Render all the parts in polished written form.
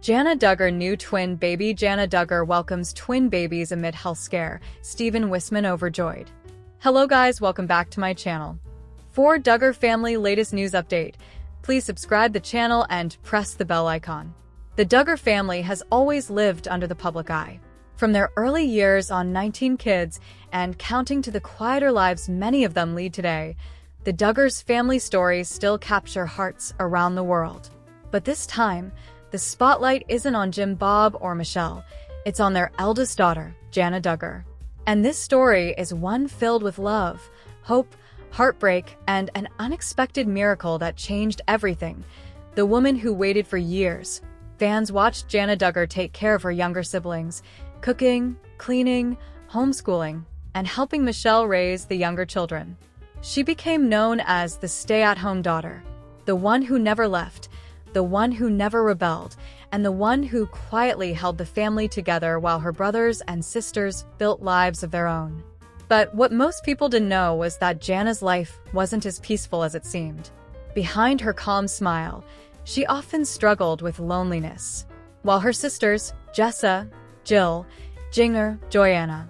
Jana Duggar new twin baby. Jana Duggar welcomes twin babies amid health scare. Stephen Wissmann overjoyed. Hello guys, welcome back to my channel. For Duggar family latest news update, please subscribe the channel and press the bell icon. The Duggar family has always lived under the public eye. From their early years on 19 kids and counting to the quieter lives many of them lead today, the Duggars' family stories still capture hearts around the world. But this time, the spotlight isn't on Jim, Bob, or Michelle. It's on their eldest daughter, Jana Duggar. And this story is one filled with love, hope, heartbreak, and an unexpected miracle that changed everything. The woman who waited for years. Fans watched Jana Duggar take care of her younger siblings, cooking, cleaning, homeschooling, and helping Michelle raise the younger children. She became known as the stay-at-home daughter, the one who never left, the one who never rebelled, and the one who quietly held the family together while her brothers and sisters built lives of their own. But what most people didn't know was that Jana's life wasn't as peaceful as it seemed. Behind her calm smile, she often struggled with loneliness. While her sisters, Jessa, Jill, Jinger, Joanna,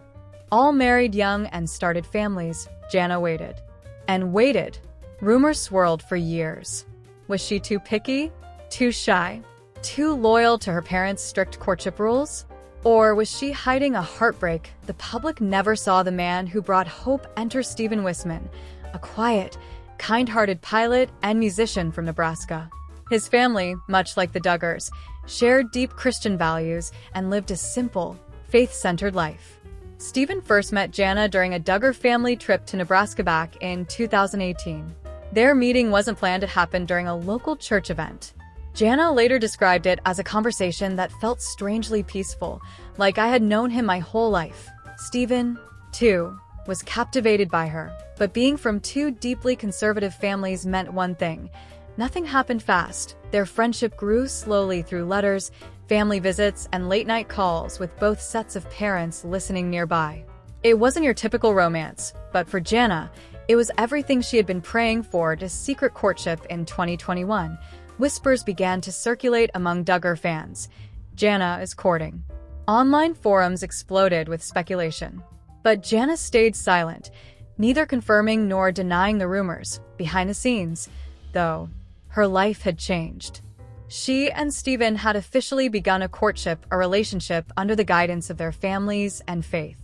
all married young and started families, Jana waited. And waited. Rumors swirled for years. Was she too picky? Too shy? Too loyal to her parents' strict courtship rules? Or was she hiding a heartbreak the public never saw? The man who brought hope enter Stephen Wissmann, a quiet, kind-hearted pilot and musician from Nebraska. His family, much like the Duggars, shared deep Christian values and lived a simple, faith-centered life. Stephen first met Jana during a Duggar family trip to Nebraska back in 2018. Their meeting wasn't planned to happen during a local church event. Jana later described it as a conversation that felt strangely peaceful, like I had known him my whole life. Stephen, too, was captivated by her, but being from two deeply conservative families meant one thing. Nothing happened fast. Their friendship grew slowly through letters, family visits, and late-night calls with both sets of parents listening nearby. It wasn't your typical romance, but for Jana, it was everything she had been praying for. A secret courtship in 2021. Whispers began to circulate among Duggar fans. Jana is courting. Online forums exploded with speculation. But Jana stayed silent, neither confirming nor denying the rumors. Behind the scenes, though, her life had changed. She and Stephen had officially begun a courtship, a relationship under the guidance of their families and faith.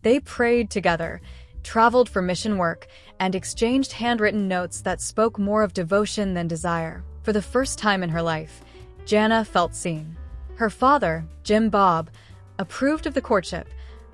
They prayed together, traveled for mission work, and exchanged handwritten notes that spoke more of devotion than desire. For the first time in her life, Jana felt seen. Her father, Jim Bob, approved of the courtship,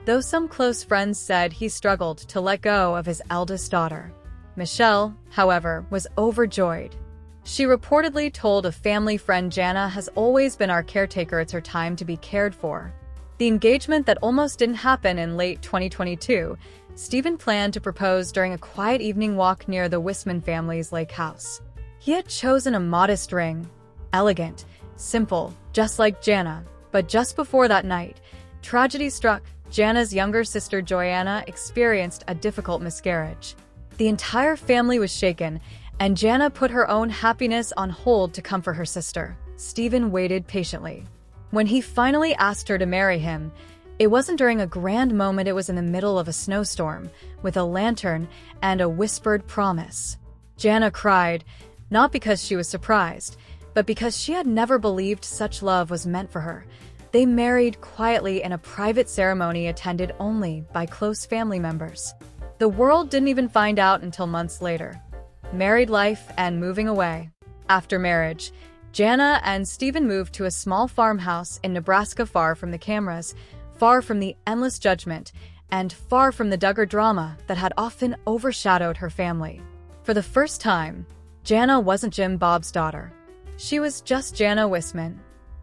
though some close friends said he struggled to let go of his eldest daughter. Michelle, however, was overjoyed. She reportedly told a family friend, Jana has always been our caretaker, it's her time to be cared for. The engagement that almost didn't happen in late 2022, Stephen planned to propose during a quiet evening walk near the Wissmann family's lake house. He had chosen a modest ring, elegant, simple, just like Jana, but just before that night, tragedy struck. Jana's younger sister Joanna experienced a difficult miscarriage. The entire family was shaken, and Jana put her own happiness on hold to comfort her sister. Stephen waited patiently. When he finally asked her to marry him, it wasn't during a grand moment, it was in the middle of a snowstorm, with a lantern and a whispered promise. Jana cried, not because she was surprised, but because she had never believed such love was meant for her. They married quietly in a private ceremony attended only by close family members. The world didn't even find out until months later. Married life and moving away. After marriage, Jana and Stephen moved to a small farmhouse in Nebraska, far from the cameras, far from the endless judgment, and far from the Duggar drama that had often overshadowed her family. For the first time, Jana wasn't Jim Bob's daughter. She was just Jana Wissmann,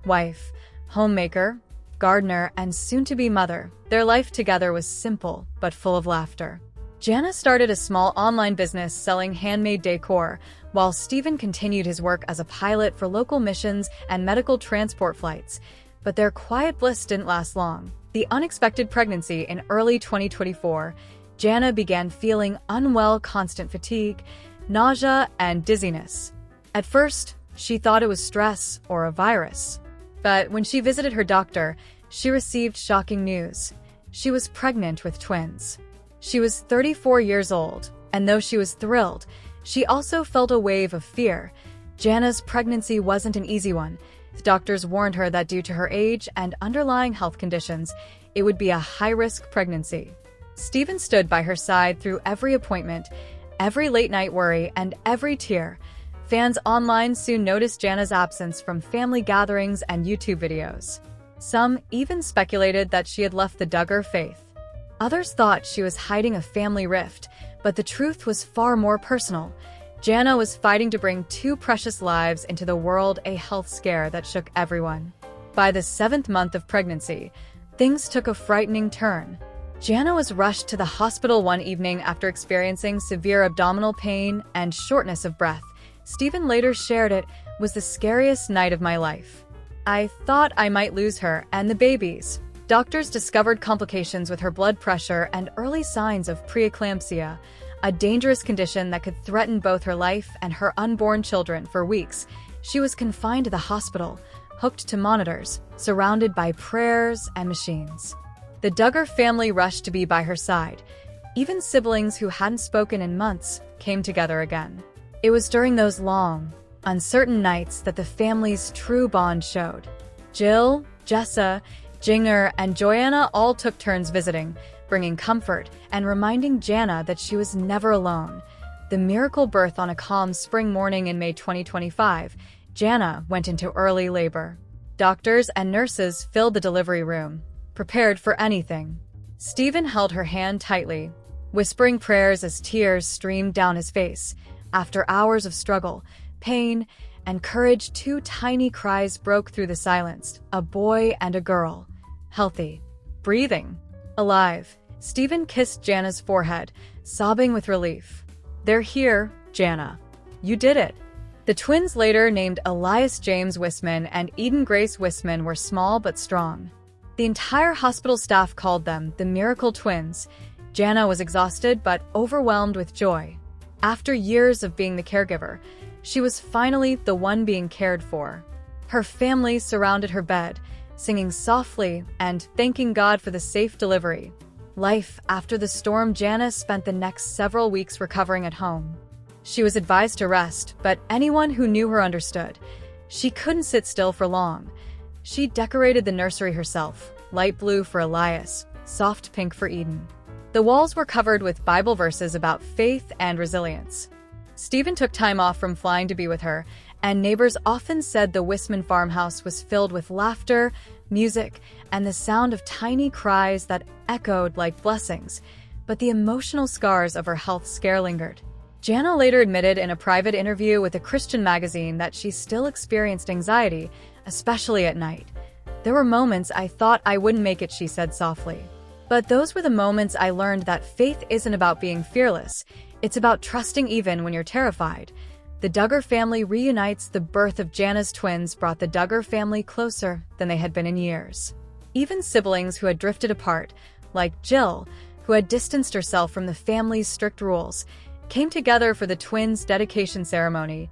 wife, homemaker, gardener, and soon-to-be mother. Their life together was simple but full of laughter. Jana started a small online business selling handmade decor, while Stephen continued his work as a pilot for local missions and medical transport flights. But their quiet bliss didn't last long. The unexpected pregnancy in early 2024, Jana began feeling unwell, constant fatigue, nausea, and dizziness. At first, she thought it was stress or a virus. But when she visited her doctor, she received shocking news. She was pregnant with twins. She was 34 years old, and though she was thrilled, she also felt a wave of fear. Jana's pregnancy wasn't an easy one. The doctors warned her that due to her age and underlying health conditions, it would be a high-risk pregnancy. Stephen stood by her side through every appointment, every late-night worry, and every tear. Fans online soon noticed Jana's absence from family gatherings and YouTube videos. Some even speculated that she had left the Duggar faith. Others thought she was hiding a family rift, but the truth was far more personal. Jana was fighting to bring two precious lives into the world, a health scare that shook everyone. By the 7th month of pregnancy, things took a frightening turn. Jana was rushed to the hospital one evening after experiencing severe abdominal pain and shortness of breath. Stephen later shared, "It was the scariest night of my life. I thought I might lose her and the babies." Doctors discovered complications with her blood pressure and early signs of preeclampsia, a dangerous condition that could threaten both her life and her unborn children. For weeks, she was confined to the hospital, hooked to monitors, surrounded by prayers and machines. The Duggar family rushed to be by her side. Even siblings who hadn't spoken in months came together again. It was during those long, uncertain nights that the family's true bond showed. Jill, Jessa, Jinger, and Joanna all took turns visiting, bringing comfort and reminding Jana that she was never alone. The miracle birth on a calm spring morning in May 2025, Jana went into early labor. Doctors and nurses filled the delivery room, prepared for anything. Stephen held her hand tightly, whispering prayers as tears streamed down his face. After hours of struggle, pain, and courage, two tiny cries broke through the silence. A boy and a girl. Healthy. Breathing. Alive. Stephen kissed Jana's forehead, sobbing with relief. "They're here, Jana. You did it." The twins, later named Elias James Wissmann and Eden Grace Wissmann, were small but strong. The entire hospital staff called them the Miracle Twins. Jana was exhausted but overwhelmed with joy. After years of being the caregiver, she was finally the one being cared for. Her family surrounded her bed, singing softly and thanking God for the safe delivery. Life after the storm. Jana spent the next several weeks recovering at home. She was advised to rest, but anyone who knew her understood. She couldn't sit still for long. She decorated the nursery herself, light blue for Elias, soft pink for Eden. The walls were covered with Bible verses about faith and resilience. Stephen took time off from flying to be with her, and neighbors often said the Wissmann farmhouse was filled with laughter, music, and the sound of tiny cries that echoed like blessings. But the emotional scars of her health scare lingered. Jana later admitted in a private interview with a Christian magazine that she still experienced anxiety, especially at night. "There were moments I thought I wouldn't make it," she said softly. "But those were the moments I learned that faith isn't about being fearless. It's about trusting even when you're terrified." The Duggar family reunites. The birth of Jana's twins brought the Duggar family closer than they had been in years. Even siblings who had drifted apart, like Jill, who had distanced herself from the family's strict rules, came together for the twins' dedication ceremony.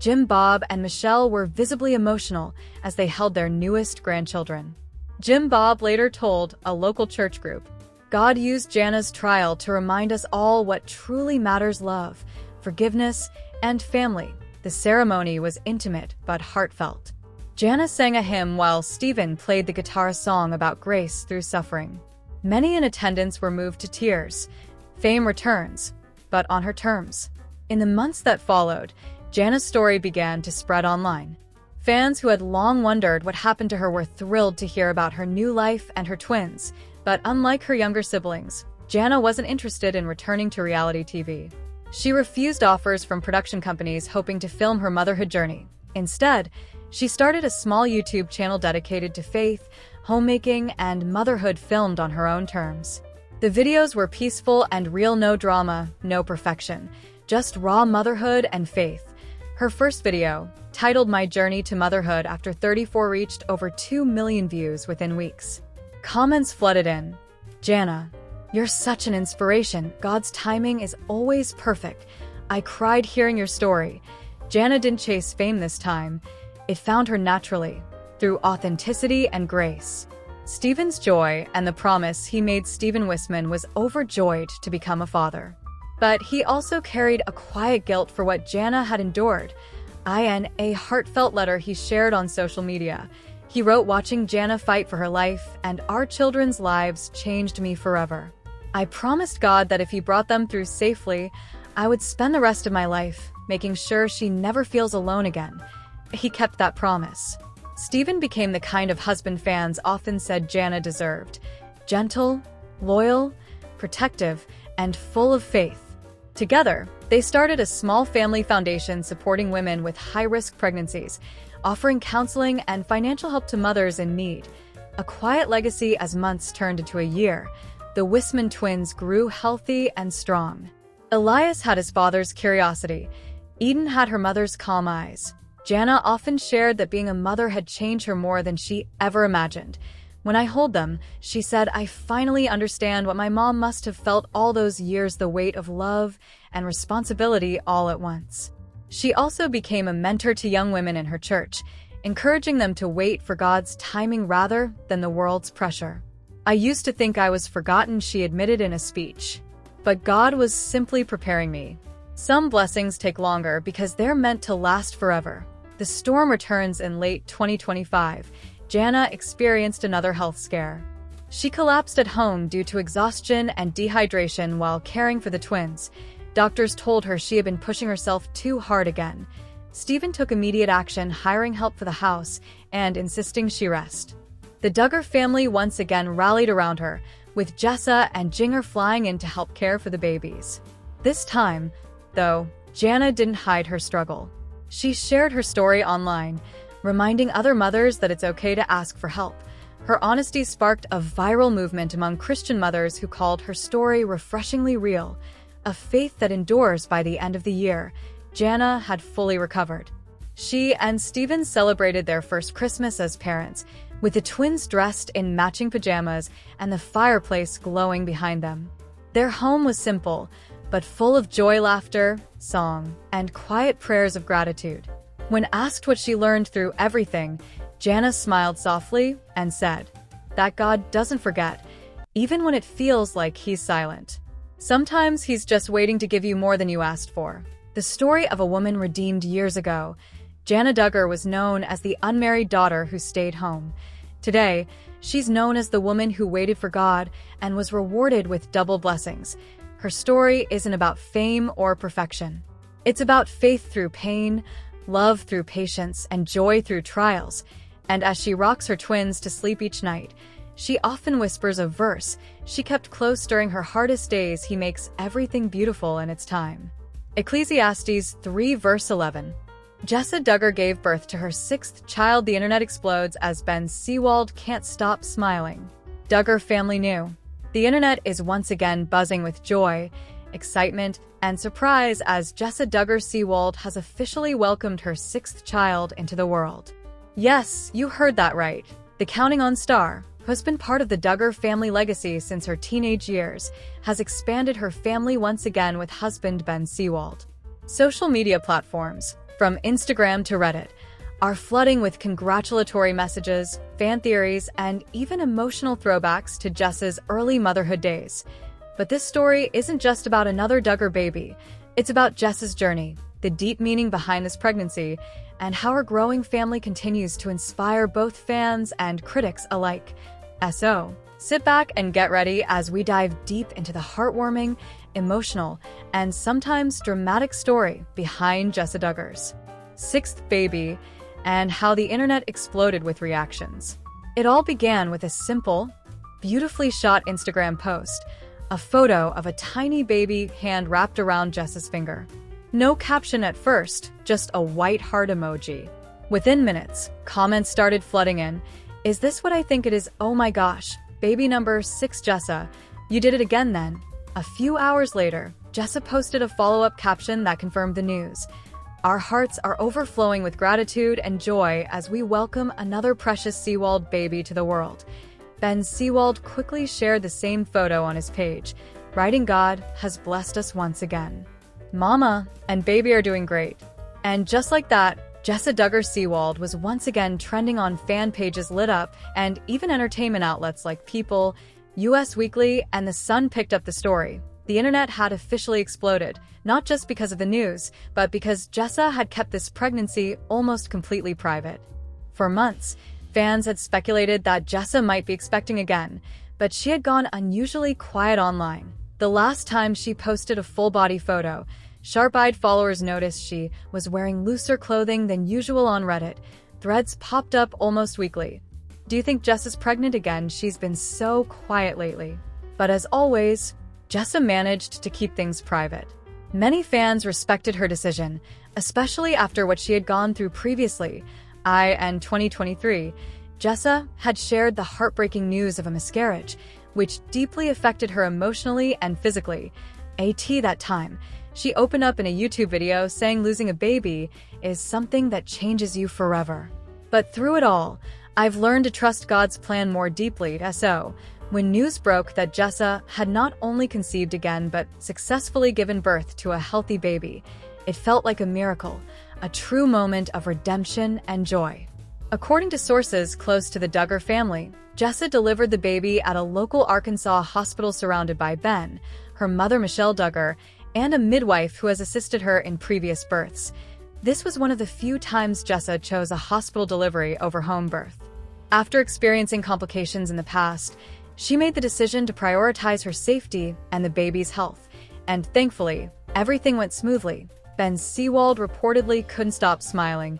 Jim, Bob, and Michelle were visibly emotional as they held their newest grandchildren. Jim Bob later told a local church group, "God used Jana's trial to remind us all what truly matters: love, forgiveness, and family." The ceremony was intimate but heartfelt. Jana sang a hymn while Stephen played the guitar song about grace through suffering. Many in attendance were moved to tears. Fame returns, but on her terms. In the months that followed, Jana's story began to spread online. Fans who had long wondered what happened to her were thrilled to hear about her new life and her twins. But unlike her younger siblings, Jana wasn't interested in returning to reality TV. She refused offers from production companies hoping to film her motherhood journey. Instead, she started a small YouTube channel dedicated to faith, homemaking, and motherhood, filmed on her own terms. The videos were peaceful and real, no drama, no perfection, just raw motherhood and faith. Her first video, titled "My Journey to Motherhood After 34," reached over 2 million views within weeks. Comments flooded in. "Jana, you're such an inspiration. God's timing is always perfect. I cried hearing your story." Jana didn't chase fame this time. It found her naturally. through authenticity and grace. Stephen's joy and the promise he made Stephen Wissmann was overjoyed to become a father. But he also carried a quiet guilt for what Jana had endured. In a heartfelt letter he shared on social media, he wrote, "Watching Jana fight for her life and our children's lives changed me forever. I promised God that if he brought them through safely, I would spend the rest of my life making sure she never feels alone again." He kept that promise. Stephen became the kind of husband fans often said Jana deserved: gentle, loyal, protective, and full of faith. Together, they started a small family foundation supporting women with high-risk pregnancies, offering counseling and financial help to mothers in need. A quiet legacy as months turned into a year, the Wissmann twins grew healthy and strong. Elias had his father's curiosity. Eden had her mother's calm eyes. Jana often shared that being a mother had changed her more than she ever imagined. "When I hold them," she said, "I finally understand what my mom must have felt all those years, the weight of love and responsibility all at once." She also became a mentor to young women in her church, encouraging them to wait for God's timing rather than the world's pressure. "I used to think I was forgotten," she admitted in a speech. "But God was simply preparing me. Some blessings take longer because they're meant to last forever." The storm returns in late 2025. Jana experienced another health scare. She collapsed at home due to exhaustion and dehydration while caring for the twins. Doctors told her she had been pushing herself too hard again. Stephen took immediate action, hiring help for the house and insisting she rest. The Duggar family once again rallied around her, with Jessa and Jinger flying in to help care for the babies. This time, though, Jana didn't hide her struggle. She shared her story online, reminding other mothers that it's okay to ask for help. Her honesty sparked a viral movement among Christian mothers who called her story refreshingly real. A faith that endures. By the end of the year, Jana had fully recovered. She and Stephen celebrated their first Christmas as parents, with the twins dressed in matching pajamas and the fireplace glowing behind them. Their home was simple, but full of joy, laughter, song, and quiet prayers of gratitude. When asked what she learned through everything, Jana smiled softly and said that God doesn't forget, even when it feels like he's silent. Sometimes he's just waiting to give you more than you asked for. The story of a woman redeemed years ago. Jana Duggar was known as the unmarried daughter who stayed home. Today, she's known as the woman who waited for God and was rewarded with double blessings. Her story isn't about fame or perfection. It's about faith through pain, love through patience, and joy through trials. And as she rocks her twins to sleep each night, she often whispers a verse she kept close during her hardest days: "He makes everything beautiful in its time." Ecclesiastes 3 verse 11. Jessa Duggar gave birth to her sixth child. The internet explodes as Ben Seawald can't stop smiling. Duggar family knew. The internet is once again buzzing with joy, excitement, and surprise as Jessa Duggar Seawald has officially welcomed her sixth child into the world. Yes, you heard that right. The Counting On star, who's been part of the Duggar family legacy since her teenage years, has expanded her family once again with husband Ben Seawald. Social media platforms, from Instagram to Reddit, are flooding with congratulatory messages, fan theories, and even emotional throwbacks to Jessa's early motherhood days. But this story isn't just about another Duggar baby. It's about Jessa's journey, the deep meaning behind this pregnancy, and how her growing family continues to inspire both fans and critics alike. So, sit back and get ready as we dive deep into the heartwarming, emotional, and sometimes dramatic story behind Jessa Duggar's sixth baby and how the internet exploded with reactions. It all began with a simple, beautifully shot Instagram post, a photo of a tiny baby hand wrapped around Jessa's finger. No caption at first, just a white heart emoji. Within minutes, comments started flooding in. "Is this what I think it is? Oh my gosh, baby number 6 Jessa, you did it again then." A few hours later, Jessa posted a follow-up caption that confirmed the news. "Our hearts are overflowing with gratitude and joy as we welcome another precious Seawald baby to the world." Ben Seawald quickly shared the same photo on his page, writing, "God has blessed us once again. Mama and baby are doing great." And just like that, Jessa Duggar Seawald was once again trending on fan pages lit up, and even entertainment outlets like People, US Weekly, and The Sun picked up the story. The internet had officially exploded, not just because of the news, but because Jessa had kept this pregnancy almost completely private. For months, fans had speculated that Jessa might be expecting again, but she had gone unusually quiet online. The last time she posted a full-body photo, sharp-eyed followers noticed she was wearing looser clothing than usual on Reddit. Threads popped up almost weekly. Do you think Jessa's pregnant again? She's been so quiet lately. But as always, Jessa managed to keep things private. Many fans respected her decision, especially after what she had gone through previously. In 2023, Jessa had shared the heartbreaking news of a miscarriage, which deeply affected her emotionally and physically. That time, she opened up in a YouTube video saying losing a baby is something that changes you forever. But through it all, I've learned to trust God's plan more deeply. So, when news broke that Jessa had not only conceived again but successfully given birth to a healthy baby, it felt like a miracle, a true moment of redemption and joy. According to sources close to the Duggar family, Jessa delivered the baby at a local Arkansas hospital surrounded by Ben, her mother Michelle Duggar, and a midwife who has assisted her in previous births. This was one of the few times Jessa chose a hospital delivery over home birth. After experiencing complications in the past, she made the decision to prioritize her safety and the baby's health, and thankfully, everything went smoothly. Ben Seawald reportedly couldn't stop smiling.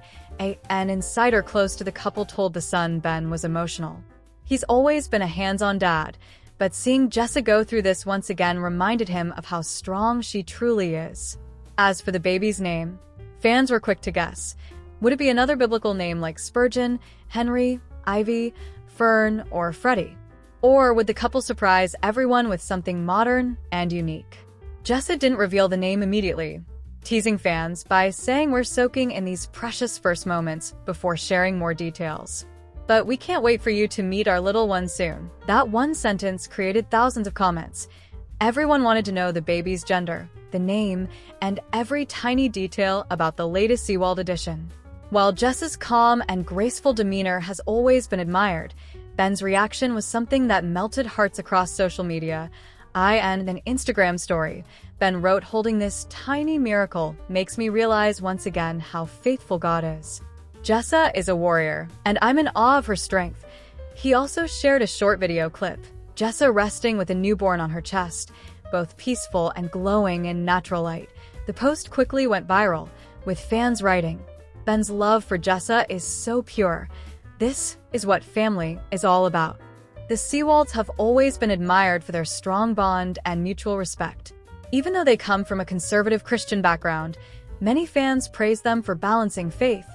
An insider close to the couple told The Sun Ben was emotional. He's always been a hands-on dad, but seeing Jessa go through this once again reminded him of how strong she truly is. As for the baby's name, fans were quick to guess. Would it be another biblical name like Spurgeon, Henry, Ivy, Fern, or Freddie? Or would the couple surprise everyone with something modern and unique? Jessa didn't reveal the name immediately, teasing fans by saying we're soaking in these precious first moments before sharing more details. But we can't wait for you to meet our little one soon. That one sentence created thousands of comments. Everyone wanted to know the baby's gender, the name, and every tiny detail about the latest Seawald edition. While Jessa's calm and graceful demeanor has always been admired, Ben's reaction was something that melted hearts across social media. In an Instagram story, Ben wrote, "Holding this tiny miracle makes me realize once again how faithful God is. Jessa is a warrior, and I'm in awe of her strength." He also shared a short video clip, Jessa resting with a newborn on her chest, both peaceful and glowing in natural light. The post quickly went viral, with fans writing, "Ben's love for Jessa is so pure. This is what family is all about." The Seawalds have always been admired for their strong bond and mutual respect. Even though they come from a conservative Christian background, many fans praise them for balancing faith,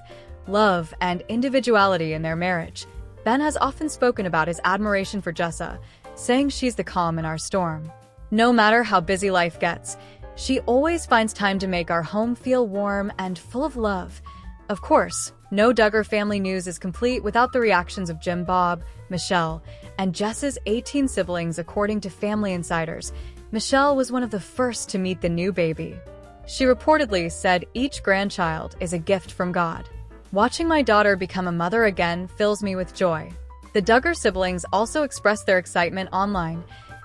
love, and individuality in their marriage. Ben has often spoken about his admiration for Jessa, saying she's the calm in our storm. No matter how busy life gets, she always finds time to make our home feel warm and full of love. Of course, no Duggar family news is complete without the reactions of Jim, Bob, Michelle, and Jessa's 18 siblings. According to family insiders, Michelle was one of the first to meet the new baby. She reportedly said, "Each grandchild is a gift from God. Watching my daughter become a mother again fills me with joy." The Duggar siblings also expressed their excitement online.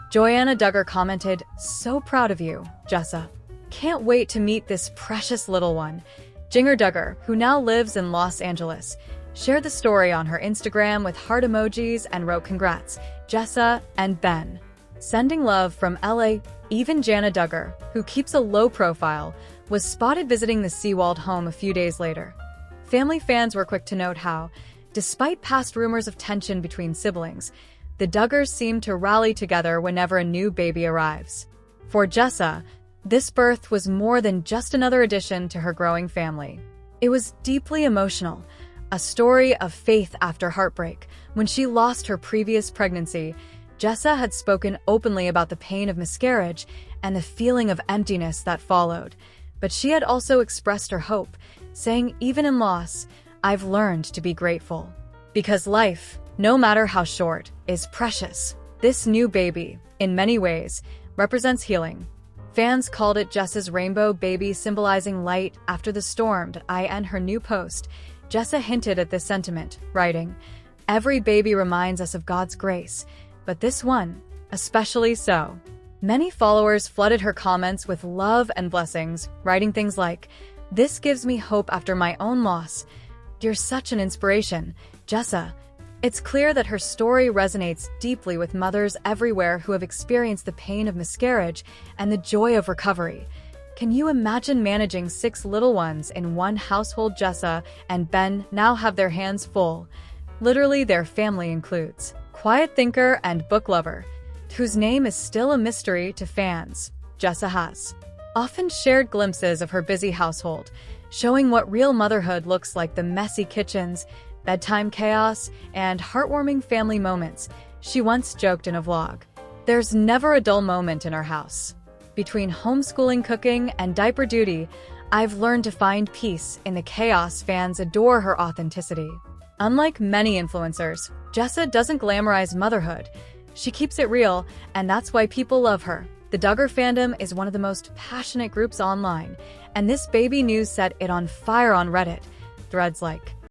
Jana Duggar commented, "So proud of you, Jessa. Can't wait to meet this precious little one." Jinger Duggar, who now lives in Los Angeles, shared the story on her Instagram with heart emojis and wrote, "Congrats, Jessa and Ben. Sending love from LA." Even Jana Duggar, who keeps a low profile, was spotted visiting the Seawald home a few days later. Family fans were quick to note how, despite past rumors of tension between siblings, the Duggars seem to rally together whenever a new baby arrives. For Jessa, this birth was more than just another addition to her growing family. It was deeply emotional, a story of faith after heartbreak. When she lost her previous pregnancy, Jessa had spoken openly about the pain of miscarriage and the feeling of emptiness that followed. But she had also expressed her hope, saying, "Even in loss, I've learned to be grateful. Because life, no matter how short, is precious." This new baby, in many ways, represents healing. Fans called it Jessa's rainbow baby, symbolizing light after the storm. In her new post, Jessa hinted at this sentiment, writing, "Every baby reminds us of God's grace, but this one, especially so." Many followers flooded her comments with love and blessings, writing things like, "This gives me hope after my own loss. You're such an inspiration, Jessa." It's clear that her story resonates deeply with mothers everywhere who have experienced the pain of miscarriage and the joy of recovery. Can you imagine managing 6 little ones in one household? Jessa and Ben now have their hands full. Literally, their family includes quiet thinker and book lover, whose name is still a mystery to fans. Jessa has often shared glimpses of her busy household, showing what real motherhood looks like: the messy kitchens, bedtime chaos, and heartwarming family moments. She once joked in a vlog, "There's never a dull moment in our house. Between homeschooling, cooking, and diaper duty, I've learned to find peace in the chaos." Fans adore her authenticity. Unlike many influencers, Jessa doesn't glamorize motherhood. She keeps it real, and that's why people love her. The Duggar fandom is one of the most passionate groups online, and this baby news set it on fire on Reddit. Threads like,